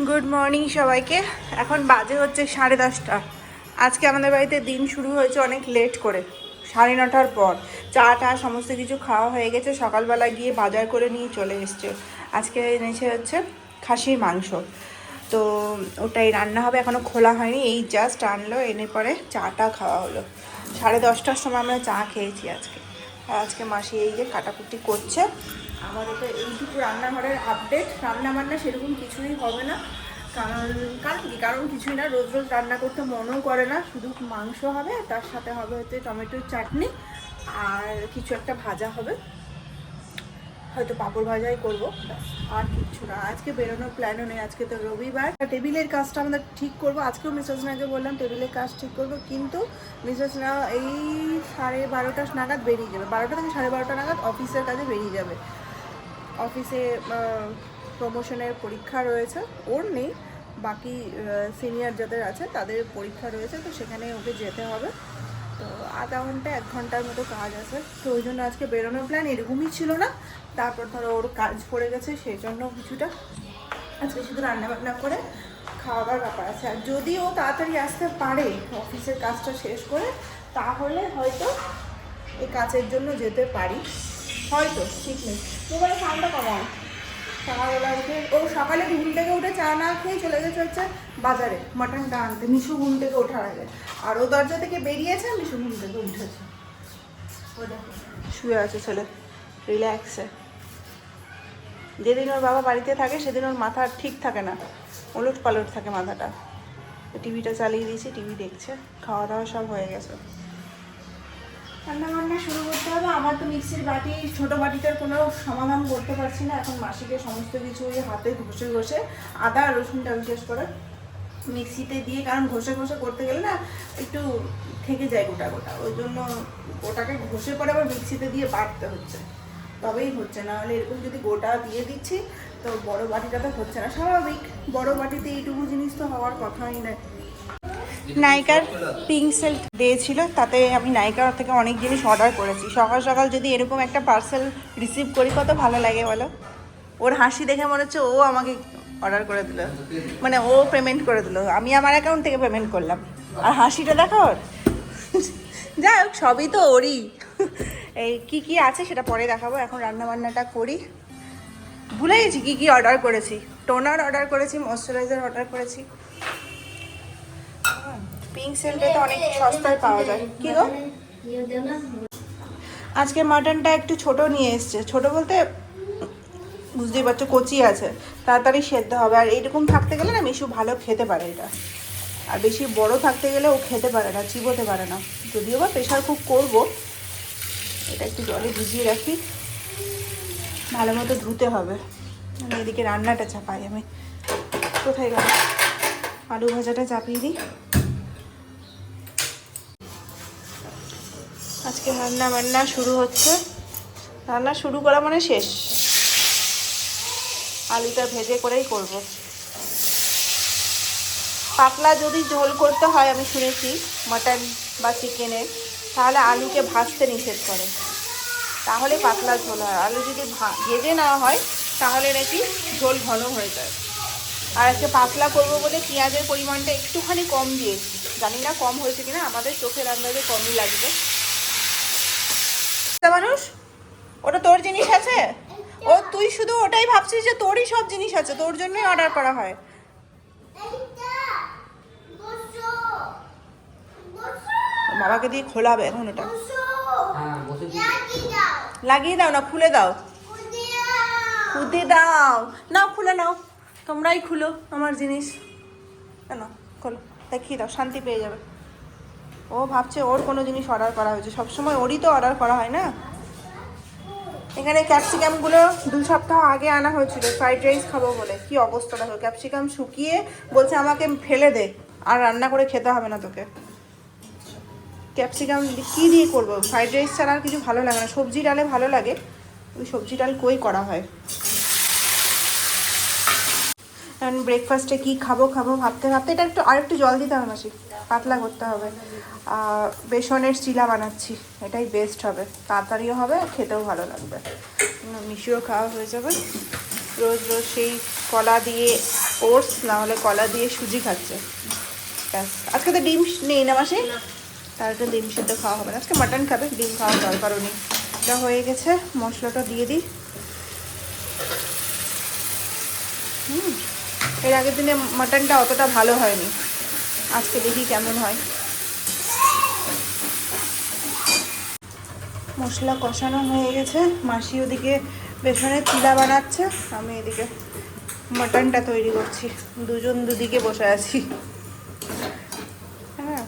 Good morning সবাইকে। এখন বাজে হচ্ছে 10:30। আজকে আমাদের বাড়িতে দিন শুরু হয়েছে অনেক লেট করে, 9:30টার পর। চা টা সমস্ত কিছু খাওয়া হয়ে গেছে, সকালবেলা গিয়ে বাজার করে নিয়ে চলে এসছে। আজকে এনেছে হচ্ছে খাসির মাংস, তো ওটাই রান্না হবে। এখনও খোলা হয়নি, এই জাস্ট আনলো, এনে পরে চাটা খাওয়া হলো। 10:30টার সময় আমরা চা খেয়েছি আজকে। আর আজকে মাসি এই যে কাটাকুটি করছে। আমাদের তো এইটুকু রান্নাঘরের আপডেট। রান্নাবান্না সেরকম কিছুই হবে না, কারণ কিছুই না, রোজ রোজ রান্না করতে মনও করে না। শুধু মাংস হবে, তার সাথে হবে হচ্ছে টমেটোর চাটনি আর কিছু একটা ভাজা হবে, হয়তো পাঁপড় ভাজাই করবো, আর কিছু না। আজকে বেরোনোর প্ল্যানও নেই, আজকে তো রবিবার। টেবিলের কাজটা আমাদের ঠিক করবো আজকেও। মিসেসনাকে বললাম টেবিলের কাজ ঠিক করবো, কিন্তু মিসেসনা এই 12:30 নাগাদ বেরিয়ে যাবে। 12টা থেকে 12:30 নাগাদ অফিসের কাজে বেরিয়ে যাবে। অফিসে প্রমোশনের পরীক্ষা রয়েছে, ওর নেই, বাকি সিনিয়র যাদের আছে তাদের পরীক্ষা রয়েছে, তো সেখানে ওকে যেতে হবে। তো আধা ঘন্টা 1 ঘন্টার মতো কাজ আছে, তো ওই জন্য আজকে বেরোনোর প্ল্যান এরকমই ছিল না। তারপর ধরো ওর কাজ পড়ে গেছে, সেই জন্য কিছুটা আজকে শুধু রান্নাবান্না করে খাওয়াবার ব্যাপার আছে। আর যদি ও তাড়াতাড়ি আসতে পারে অফিসের কাজটা শেষ করে, তাহলে হয়তো এই কাজের জন্য যেতে পারি, হয়তো, ঠিক নেই। মোবাইলে সাউন্ডটা কমান। সকালবেলা উঠে ও সকালে ঘুম থেকে উঠে চা না খেয়ে চলে গেছে হচ্ছে বাজারে মাটনটা আনতে, মিশু ঘুম থেকে ওঠার আগে। আর ও দরজা থেকে বেরিয়েছে, মিশু ঘুম থেকে উঠেছে, শুয়ে আছে ছেলে রিল্যাক্সে। যেদিন ওর বাবা বাড়িতে থাকে সেদিন ওর মাথা ঠিক থাকে না, ওলট পালট থাকে মাথাটা। টিভিটা চালিয়ে দিয়েছি, টিভি দেখছে। খাওয়া দাওয়া সব হয়ে গেছে, রান্নাবান্না শুরু করতে হবে। আমার তো মিক্সির বাটি, ছোটো বাটিটার কোনো সমাধান করতে পারছি না। এখন মাসিকে সমস্ত কিছু ওই হাতে ঘষে ঘষে, আদা আর রসুনটা বিশেষ করে মিক্সিতে দিয়ে, কারণ ঘষে ঘষে করতে গেলে না একটু থেকে যায় গোটা গোটা, ওই জন্য ওটাকে ঘষে পরে আবার মিক্সিতে দিয়ে বাটতে হচ্ছে, তবেই হচ্ছে। না হলে এরকম যদি গোটা দিয়ে দিচ্ছি তো বড় বাটিটাতে হচ্ছে না। স্বাভাবিক, বড় বাটিতে এইটুকু জিনিস তো হওয়ার কথাই নয়। নাইকার পিঙ্ক সেল দিয়েছিল, তাতে আমি নাইকার থেকে অনেক জিনিস অর্ডার করেছি। সকাল সকাল যদি এরকম একটা পার্সেল রিসিভ করি কত ভালো লাগে বলো। ওর হাসি দেখে মনে হচ্ছে ও আমাকে অর্ডার করে দিল, মানে ও পেমেন্ট করে দিল, আমি আমার অ্যাকাউন্ট থেকে পেমেন্ট করলাম। আর হাসিটা দেখো ওর। যাই হোক, সবই তো ওরই। এই কী কী আছে সেটা পরে দেখাবো, এখন রান্নাবান্নাটা করি। ভুলে গেছি কী কী অর্ডার করেছি। টোনার অর্ডার করেছি, ময়শ্চারাইজার অর্ডার করেছি। পিঙ্ক সেলটা তো অনেক সস্তায় পাওয়া যায়। কি গো, আজকে মাটনটা একটু ছোট নিয়ে এসছে। ছোট বলতে বুঝতেই পারছো, কচি আছে, তাড়াতাড়ি সেদ্ধ হবে। আর এইরকম থাকতে গেলে না মিশু ভালো খেতে পারে এটা, আর বেশি বড় থাকতে গেলে ও খেতে পারে না, চিবোতে পারে না। যদিও বা প্রেশার কুক করবো, এটা একটু জলে ভিজিয়ে রাখি, ভালো মতো ধুতে হবে। এদিকে রান্নাটা চাপাই আমি। কোথায় গেল, আলু ভাজাটা চাপিয়ে দিই। আজকে রান্না বান্না শুরু হচ্ছে, রান্না শুরু করা মানে শেষ। আলুটা ভেজে করেই করব। পাতলা যদি ঝোল করতে হয়, আমি শুনেছি মাটন বা চিকেনের, তাহলে আলুকে ভাজতে নিষেধ করে, তাহলে পাতলা ঝোল হয়। আলু যদি ভেজে নেওয়া হয় তাহলে নাকি ঝোল ঘন হয়ে যায়। আর আজকে পাতলা করবো বলে পেঁয়াজের পরিমাণটা একটুখানি কম দিয়েছি, জানি না কম হয়েছে কিনা, আমাদের চোখের আন্দাজে কমই লাগবে। মানুষ, ওটা তোর জিনিস আছে, ও তুই শুধু ওটাই ভাবছিস যে তোরই সব জিনিস আছে, তোর জন্যই অর্ডার করা হয়। বাবাকে দিয়ে খোলাবে এখন ওটা। লাগিয়ে দাও না, খুলে দাও, খুলে দাও না, খুলে নাও, তোমরাই খুলো আমার জিনিস। কেন খোলো, দেখিয়ে দাও, শান্তি পেয়ে যাবে। ও ভাবছে ওর কোনো জিনিস অর্ডার করা হয়েছে, সবসময় ওরই তো অর্ডার করা হয় না। এখানে ক্যাপসিকামগুলো 2 সপ্তাহ আগে আনা হয়েছিল ফ্রাইড রাইস খাবো বলে। কি অবস্থা দেখো, ক্যাপসিকাম শুকিয়ে বলছে আমাকে ফেলে দে, আর রান্না করে খেতে হবে না তোকে। ক্যাপসিকাম কী দিয়ে করবো, ফ্রাইড রাইস ছাড়া আর কিছু ভালো লাগে না। সবজি ডালে ভালো লাগে, ওই সবজি ডাল কই করা হয়। এখন ব্রেকফাস্টে কী খাবো ভাবতে ভাবতে, এটা আরেকটু জল দিতে হবে মাসি, পাতলা করতে হবে। বেসনের চিলা বানাচ্ছি, এটাই বেস্ট হবে, তাড়াতাড়িও হবে, খেতেও ভালো লাগবে, মিশিয়েও খাওয়া হয়ে যাবে। রোজ রোজ সেই কলা দিয়ে ওটস না হলে কলা দিয়ে সুজি খাচ্ছে। ব্যাস, আজকে তো ডিম নেই না মাসি, তার একটা ডিম সিদ্ধ খাওয়া হবে না, আজকে মাটন খাবে, ডিম খাওয়ার দরকারও নেই। এটা হয়ে গেছে, মশলাটা দিয়ে দিই। এর আগের দিনে মাটনটা অতটা ভালো হয়নি, আজকে দেখি কেমন হয়। মশলা কষানো হয়ে গেছে, মাসি ওদিকে বেসনের চিলা বানাচ্ছে, আমি এদিকে মাটনটা তৈরি করছি। দুজন দুদিকে বসে আছি। হ্যাঁ,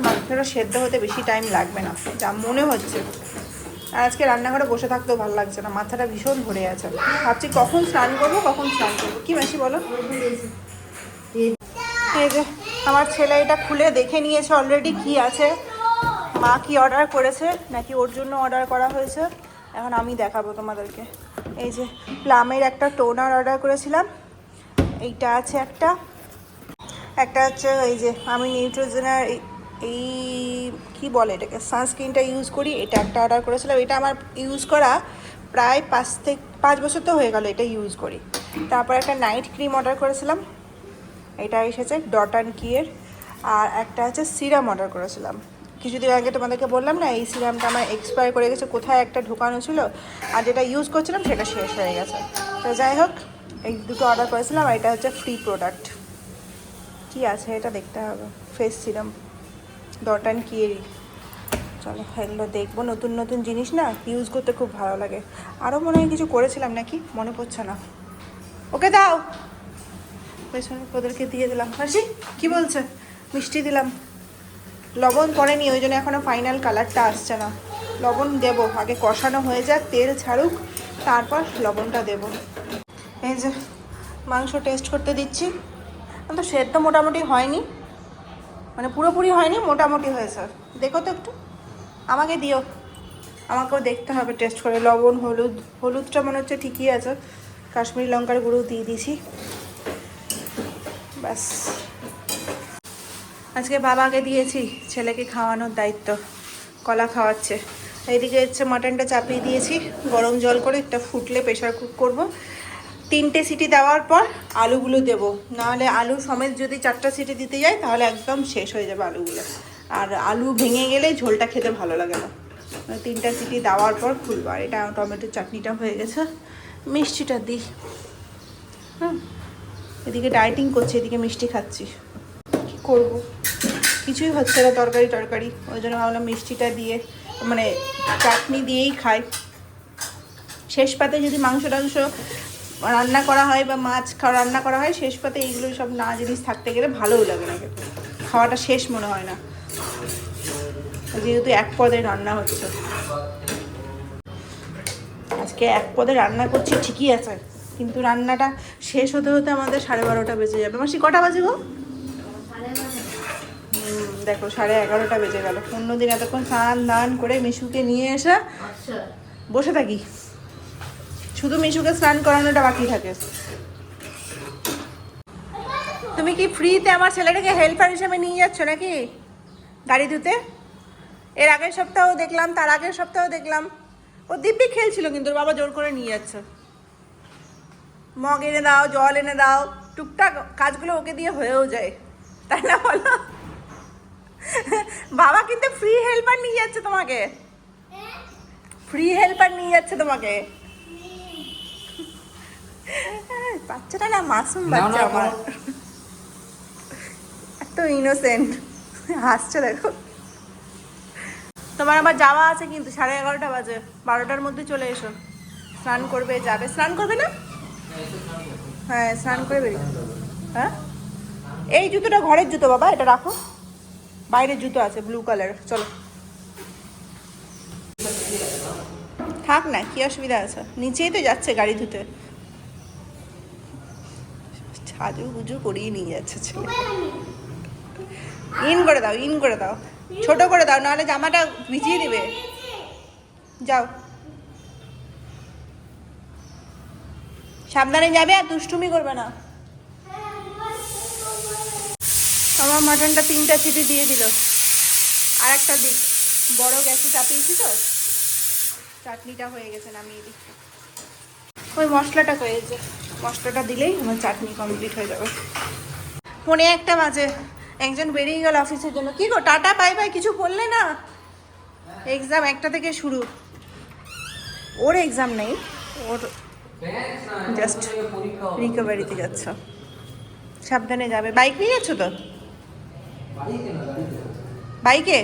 মাংসটা সেদ্ধ হতে বেশি টাইম লাগবে না যা মনে হচ্ছে। আর আজকে রান্নাঘরে বসে থাকতেও ভালো লাগছে না, মাথাটা ভীষণ ধরে আছে। ভাবছি কখন স্নান করবো, কখন স্নান করবো। কি মাসি বলো? এই যে আমার ছেলে এটা খুলে দেখে নিয়েছে অলরেডি কি আছে, মা কি অর্ডার করেছে নাকি ওর জন্য অর্ডার করা হয়েছে, এখন আমি দেখাবো তোমাদেরকে। এই যে প্লামের একটা টোনার অর্ডার করেছিলাম, এইটা আছে একটা হচ্ছে এই যে আমি নিউট্রিজেনার এই কি বলে এটাকে সানস্ক্রিনটা ইউজ করি, এটা একটা অর্ডার করেছিলাম। এটা আমার ইউজ করা প্রায় 5 বছর তো হয়ে গেল এটা ইউজ করি। তারপর একটা নাইট ক্রিম অর্ডার করেছিলাম, এটা এসেছে ডট অ্যান্ড কিয়ের। আর একটা হচ্ছে সিরাম অর্ডার করেছিলাম, কিছুদিন আগে তোমাদেরকে বললাম না এই সিরামটা আমার এক্সপায়ার করে গেছে, কোথায় একটা ঢোকানো ছিল, আর যেটা ইউজ করছিলাম সেটা শেষ হয়ে গেছে। তো যাই হোক, এই দুটো অর্ডার করেছিলাম, আর এটা হচ্ছে ফ্রি প্রোডাক্ট। কি আছে এটা দেখতে হবে, ফেস সিরাম ডট অ্যান্ড কিয়েরই। চলো এগুলো দেখবো, নতুন নতুন জিনিস না ইউজ করতে খুব ভালো লাগে। আরও মনে হয় কিছু করেছিলাম নাকি, মনে পড়ছে না। ওকে দাও, পেছনে ওদেরকে দিয়ে দিলাম। হাসি কি বলছে? মিষ্টি দিলাম, লবণ পড়েনি ওই জন্য এখনও ফাইনাল কালারটা আসছে না। লবণ দেবো, আগে কষানো হয়ে যাক, তেল ছাড়ুক, তারপর লবণটা দেব। এই যে মাংস টেস্ট করতে দিচ্ছি, তো সেদ্ধ মোটামুটি হয়নি, মানে পুরোপুরি হয়নি, মোটামুটি হয়েছে। দেখো তো একটু, আমাকে দিও, আমাকেও দেখতে হবে টেস্ট করে। লবণ হলুদটা মনে হচ্ছে ঠিকই আছে, কাশ্মীরি লঙ্কার গুঁড়ো দিয়ে দিয়েছি, ব্যাস। আজকে বাবাকে দিয়েছি ছেলেকে খাওয়ানোর দায়িত্ব, কলা খাওয়াচ্ছে। এইদিকে হচ্ছে মাটনটা চাপিয়ে দিয়েছি গরম জল করে, একটা ফুটলে প্রেশার কুক করবো। 3টে সিটি দেওয়ার পর আলুগুলো দেবো, নাহলে আলু সমেত যদি 4টা সিটি দিতে যাই তাহলে একদম শেষ হয়ে যাবে আলুগুলো, আর আলু ভেঙে গেলে ঝোলটা খেতে ভালো লাগে না। 3টা সিটি দেওয়ার পর খুলবো। আর এটা টমেটোর চাটনিটা হয়ে গেছে, মিষ্টিটা দিই। এদিকে ডায়েটিং করছি, এদিকে মিষ্টি খাচ্ছি, কী করবো, কিছুই হচ্ছে না তরকারি, ওই জন্য ভাবলাম মিষ্টিটা দিয়ে মানে চাটনি দিয়েই খাই। শেষ পাতে যদি মাংস টাংস রান্না করা হয় বা মাছ রান্না করা হয়, শেষ পাতে এইগুলো সব না জিনিস থাকতে গেলে ভালোও লাগে না খেতে, খাওয়াটা শেষ মনে হয় না, যেহেতু এক পদে রান্না হচ্ছে। আজকে এক পদে রান্না করছি ঠিকই আছে, কিন্তু রান্নাটা শেষ হতে হতে আমাদের 12:30 বেজে যাবে। মাসি কটা বাজে গো? দেখো 11:30 বেজে গেল। অন্যদিন এতক্ষণ স্নান দান করে মিশুকে নিয়ে এসে বসে থাকি, শুধু মিশুকে স্নান করানোটা বাকি থাকে। তুমি কি ফ্রিতে আমার ছেলেটাকে হেল্পার হিসেবে নিয়ে যাচ্ছ নাকি গাড়ি ধুতে? এর আগের সপ্তাহ দেখলাম, তার আগের সপ্তাহ দেখলাম ও দিব্যি খেলছিল, কিন্তু ওর বাবা জোর করে নিয়ে যাচ্ছে। মগ এনে দাও, জল এনে দাও, টুকটাক কাজগুলো ওকে দিয়ে হয়েও যায়, তাই না বলো? বাবা কিন্তু ফ্রি হেল্পার নিয়ে যাচ্ছে তোমাকে, ফ্রি হেল্পার নিয়ে যাচ্ছে তোমাকে। বাচ্চাটা না মাসুম বাচ্চা আমার, এত ইনোসেন্ট, হাসছে দেখো। তোমার আবার যাওয়া আছে কিন্তু, 11:30 বাজে, 12টার মধ্যে চলে এসো। স্নান করবে, যাবে, স্নান করবে না? হ্যাঁ স্নান করে বেরিয়ে। হ্যাঁ এই জুতোটা ঘরের জুতো বাবা, এটা রাখো, বাইরের জুতো আছে ব্লু কালার, চলো থাক না, কি অসুবিধা আছে, নিচেই তো যাচ্ছে গাড়ি ধুতে, সাজু গুজু করিয়ে নিয়ে যাচ্ছে ছেলে। ইন করে দাও, ইন করে দাও, ছোট করে দাও, নাহলে জামাটা ভিজিয়ে দিবে। যাও সাবধানে যাবে, আর দুষ্টুমি করবে না। আমার মাটনটা 3টা সিটি দিয়ে দিল, আর একটা দিক বড় গ্যাসে চাপিয়েছি তো, চাটনিটা হয়ে গেছে, নামিয়ে দিই। ওই মশলাটা হয়েছে, মশলাটা দিলেই আমার চাটনি কমপ্লিট হয়ে যাবে। 1:45 বাজে, একজন বেরিয়ে গেল অফিসের জন্য। কি গো, টাটা বাই বাই কিছু বললে না? এক্সাম 1টা থেকে শুরু। ওর এক্সাম নেই, ওর জাস্ট রিকভারিতে যাচ্ছ। সাবধানে যাবে। বাইক নিয়ে যাচ্ছ তো? বাইকে?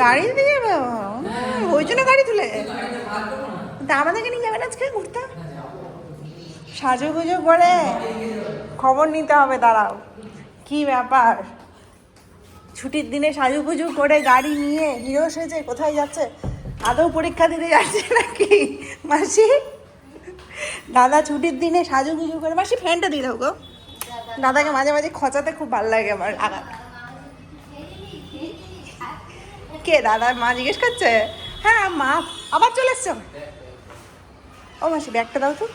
গাড়িতে যাবে? ওই জন্য গাড়ি তুলে? তা আমাদেরকে নিয়ে যাবেন আজকে ঘুরতে? সাজুগুজু করে খবর নিতে হবে, দাঁড়াও। কি ব্যাপার, ছুটির দিনে সাজুগুজু করে গাড়ি নিয়ে হিরো সেজে কোথায় যাচ্ছে? আদৌ পরীক্ষা দিতে যাচ্ছে নাকি মাসি? দাদা ছুটির দিনে সাজুগুজু করে, মাসি ফ্যানটা দিয়ে দাও গো। দাদাকে মাঝে মাঝে খচাতে খুব ভালো লাগে আমার। আগা কে দাদার মা জিজ্ঞেস করছে? হ্যাঁ মা। আবার চলে এসছো? ও মাসি ব্যাগটা দাও তো।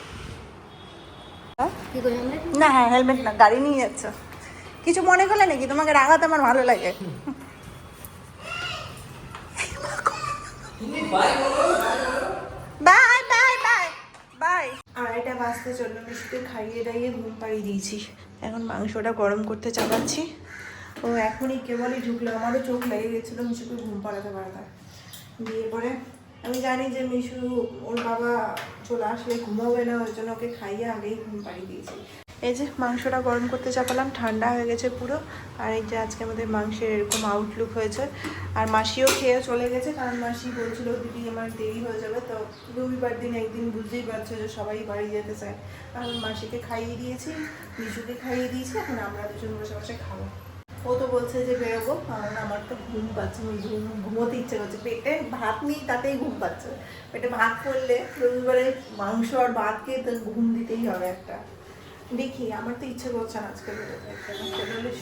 না হ্যাঁ, হেলমেট না, গাড়ি নিয়ে যাচ্ছ। কিছু মনে করলে নাকি? তোমাকে রাগাতে আমার ভালো লাগে। Bye bye bye bye. 2:30 বাজতে চললো, মিশুকে খাইয়ে দাইয়ে ঘুম পাড়িয়ে দিয়েছি। এখন মাংসটা গরম করতে চাপাচ্ছি। ও এখনই কেবলই ঢুকলো, আমারও চোখ লেগে গেছিলো মিশুকে ঘুম পাড়াতে পারাতে। দিয়ে পরে আমি জানি যে মিশু ওর বাবা চলে আসলে ঘুমাবে না, ওই জন্য ওকে খাইয়ে আগেই ঘুম পাড়িয়ে দিয়েছি। এই যে মাংসটা গরম করতে চাপালাম, ঠান্ডা হয়ে গেছে পুরো। আর এই যে আজকে আমাদের মাংসের এরকম আউটলুক হয়েছে। আর মাসিও খেয়ে চলে গেছে, কারণ মাসি বলছিল দিদি আমার দেরি হয়ে যাবে। তো রবিবার দিন একদিন বুঝতেই পারছো যে সবাই বাড়ি যেতে চায়। আমি মাসিকে খাইয়ে দিয়েছি, মিশুকে খাইয়ে দিয়েছি, এখন আমরা দুজন বসে বসে খাবো। ও তো বলছে যে বেরোবো, কারণ আমার তো ঘুম পাচ্ছে, ঘুমোতে ইচ্ছে করছে। পেটে ভাত নেই তাতেই ঘুম পাচ্ছে। পেটে ভাত করলে রবিবারে মাংস আর ভাত খেয়ে তো ঘুম দিতেই হবে একটা। দেখি, আমার তো ইচ্ছে করছে না আজকে বেরোতে।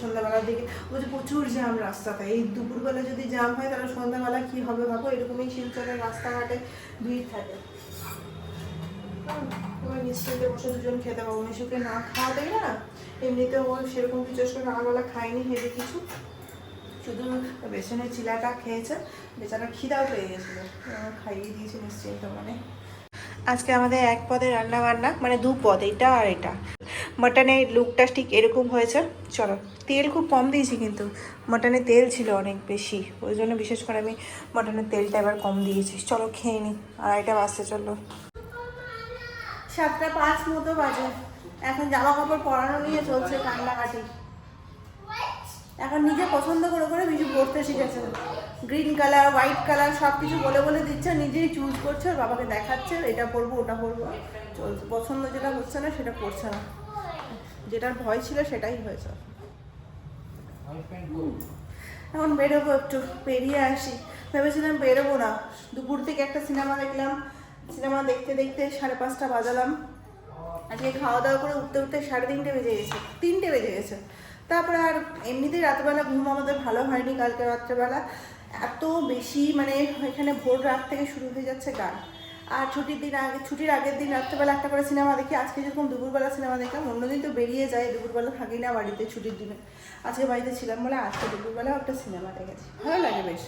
সন্ধ্যাবেলার দিকে বলছে প্রচুর জ্যাম রাস্তাতে। এই দুপুরবেলা যদি জ্যাম হয় তাহলে সন্ধ্যাবেলা কি হবে ভাবো। এরকমই শিলচরের রাস্তাঘাটে ভিড় থাকে। নিশ্চিন্তে বসে দুজন খেতে পাবো। মিশুকে না খাওয়া দেয় না, এমনিতেও ও সেরকম কিছু সকালবেলা খায়নি হেঁটে কিছু, শুধু বেসনের চিলাটা খেয়েছে। বেচারা খিদাও পেয়ে গেছিলো, খাইয়ে দিয়েছে নিশ্চিন্ত মানে। আজকে আমাদের 1 পদে রান্না বান্না, মানে 2 পদ, এটা আর এটা। মাটনের লুকটা ঠিক এরকম হয়েছে। চলো, তেল খুব কম দিয়েছি, কিন্তু মাটনে তেল ছিল অনেক বেশি, ওই জন্য বিশেষ করে আমি মাটনের তেলটা এবার কম দিয়েছি। চলো খেয়ে নিই, 2:30 বাজতে চলো। 7:05 মতো বাজে। এখন জামা কাপড় পরানো নিয়ে চলছে কান্নাকাটি। এখন নিজে পছন্দ করে করে কিছু পরতে শিখেছে। গ্রিন কালার, হোয়াইট কালার সব কিছু বলে বলে দিচ্ছে, নিজেই চুজ করছে, বাবাকে দেখাচ্ছে এটা পরবো ওটা পরবো। চলছে, পছন্দ যেটা হচ্ছে না সেটা করছে না, যেটার ভয় ছিল সেটাই হয়েছে। এখন বেরোবো, একটু বেরিয়ে আসি। ভেবেছিলাম বেরোবো না, দুপুর থেকে একটা সিনেমা দেখলাম। সিনেমা দেখতে দেখতে 5:30 বাজালাম। আজকে খাওয়া দাওয়া করে উঠতে উঠতে 3:30 বেজে গেছে, 3টে বেজে গেছে। তারপরে আর এমনিতেই রাতবেলা ঘুম আমাদের ভালো হয়নি কালকে রাত্রেবেলা। এত বেশি মানে এখানে ভোর রাত থেকে শুরু হয়ে যাচ্ছে গান। আর ছুটির আগের দিন রাত্রেবেলা একটা করে সিনেমা দেখি। আজকে যেরকম দুপুরবেলা সিনেমা দেখলাম, অন্যদিন তো বেরিয়ে যায়, দুপুরবেলা থাকি না বাড়িতে ছুটির দিনে। আজকে বাড়িতে ছিলাম বলে আজকে দুপুরবেলাও একটা সিনেমা দেখেছি, ভালো লাগে বেশ।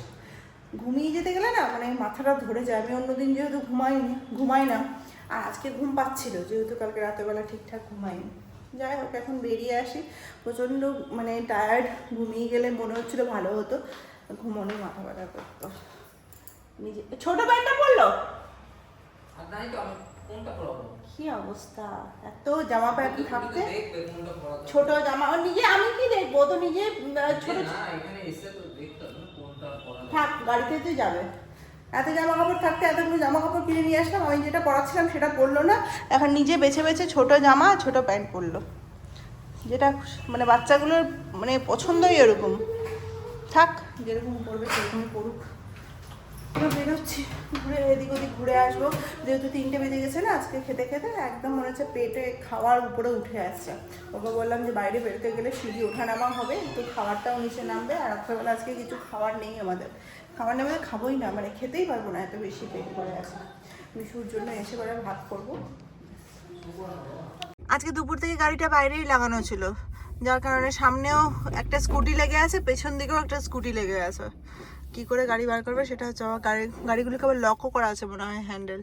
ঘুমিয়ে যেতে গেলে না মানে মাথাটা ধরে যায়। আমি অন্যদিন যেহেতু ঘুমাই না, আর আজকে ঘুম পাচ্ছিল যেহেতু কালকে রাতেরবেলা ঠিকঠাক ঘুমাইনি। যাই হোক, এখন বেরিয়ে আসি। প্রচণ্ড মানে টায়ার্ড, ঘুমিয়ে গেলে মনে হচ্ছিলো ভালো হতো, ঘুমোনি মাথা ব্যথা করতো। নিজে ছোট প্যান্টটা পরলো, কি অবস্থা, এত জামা প্যান্ট থাকতে ছোট জামা। নিজে আমি কি দেখবো, তো নিজে ছোট থাক, গাড়িতে তো যাবে। এত জামা কাপড় থাকতে এতগুলো জামা কাপড় কিনে নিয়ে আসলাম, আমি যেটা পরাচ্ছিলাম সেটা পরলো না। এখন নিজে বেছে বেছে ছোট জামা ছোট প্যান্ট পরলো, যেটা মানে বাচ্চাগুলোর মানে পছন্দই এরকম। থাক, যেরকম পরবে সেরকমই পড়ুক। বেরোচ্ছি, ঘুরে এদিক ওদিক ঘুরে আসবো। যেহেতু 3টে বেজে গেছে না, আজকে খেতে খেতে একদম মনে হচ্ছে পেটে খাওয়ার উপরে উঠে আসছে। ওকে বললাম যে বাইরে বেরোতে গেলে সিঁড়ি ওঠা নামা হবে, তো খাবারটাও নিচে নামবে। আর রাত্রেবেলা আজকে কিছু খাবার নেই আমাদের, খাবার নেই আমাদের, খাবোই না, মানে খেতেই পারবো না, এত বেশি পেট করে আছে। মিশুর জন্য এসে পরে ভাত করবো। আজকে দুপুর থেকে গাড়িটা বাইরেই লাগানো ছিল, যার কারণে সামনেও একটা স্কুটি লেগে আছে, পেছন দিকেও একটা স্কুটি লেগে আছে। কি করে গাড়ি বার করবে সেটা হচ্ছে, গাড়িগুলোকে আবার লকও করা আছে মনে হয়, হ্যান্ডেল।